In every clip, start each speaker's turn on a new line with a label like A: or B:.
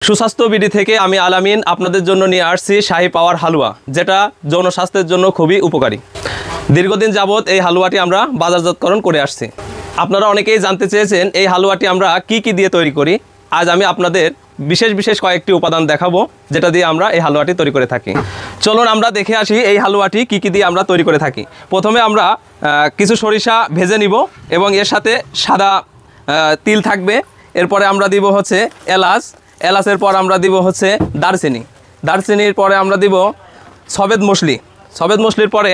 A: সুস্বাস্থ্য বিডি থেকে আমি আলামিন আপনাদের জন্য নিয়ে আসছি শাহী পাওয়ার হালুয়া, যেটা যৌন স্বাস্থ্যের জন্য খুবই উপকারী। দীর্ঘদিন যাবৎ এই হালুয়াটি আমরা বাজারজাতকরণ করে আসছি। আপনারা অনেকেই জানতে চেয়েছেন এই হালুয়াটি আমরা কি দিয়ে তৈরি করি। আজ আমি আপনাদের বিশেষ কয়েকটি উপাদান দেখাবো, যেটা দিয়ে আমরা এই হালুয়াটি তৈরি করে থাকি। চলুন আমরা দেখে আসি এই হালুয়াটি কি দিয়ে আমরা তৈরি করে থাকি। প্রথমে আমরা কিছু সরিষা ভেজে নিব এবং এর সাথে সাদা তিল থাকবে। এরপরে আমরা দিব হচ্ছে এলাচের পর আমরা দিব হচ্ছে দারচিনির পরে আমরা দিব সফেদ মশলির পরে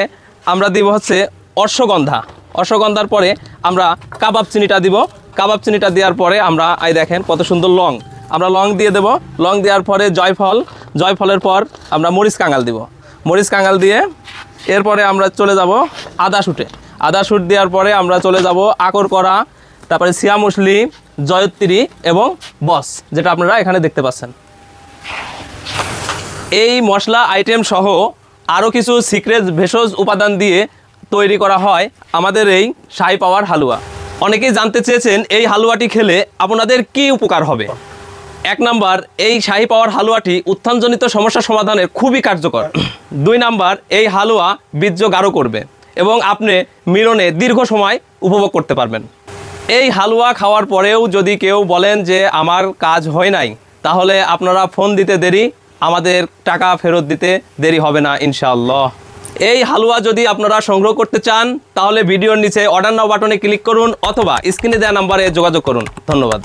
A: আমরা দিব হচ্ছে অশ্বগন্ধার পরে আমরা কাবাব চিনিটা দিব। কাবাব চিনিটা দেওয়ার পরে আমরা দেখেন কত সুন্দর আমরা লং দিয়ে দেব। লং দেওয়ার পরে জয়ফলের পর আমরা মরিচ কাঙাল দিয়ে এরপরে আমরা চলে যাব আদা শুট দেওয়ার পরে আমরা চলে যাব আকর করা, তারপরে সিয়া মুসলি, জয়ত্রী এবং বস, যেটা আপনারা এখানে দেখতে পাচ্ছেন। এই মশলা আইটেম সহ আরও কিছু সিক্রেট ভেষজ উপাদান দিয়ে তৈরি করা হয় আমাদের এই শাহী পাওয়ার হালুয়া। অনেকেই জানতে চেয়েছেন এই হালুয়াটি খেলে আপনাদের কি উপকার হবে। 1 নাম্বার, এই শাহী পাওয়ার হালুয়াটি উত্থানজনিত সমস্যা সমাধানের খুবই কার্যকর। 2 নাম্বার, এই হালুয়া বীর্য গাঢ় করবে এবং আপনি মিলনে দীর্ঘ সময় উপভোগ করতে পারবেন। এই হালুয়া খাওয়ার পরেও যদি কেউ বলেন যে আমার কাজ হয় নাই, তাহলে আপনারা ফোন দিতে দেরি, আমাদের টাকা ফেরত দিতে দেরি হবে না ইনশাআল্লাহ। এই হালুয়া যদি আপনারা সংগ্রহ করতে চান, তাহলে ভিডিওর নিচে অর্ডার নাও বাটনে ক্লিক করুন অথবা স্ক্রিনে দেওয়া নাম্বারে যোগাযোগ করুন। ধন্যবাদ।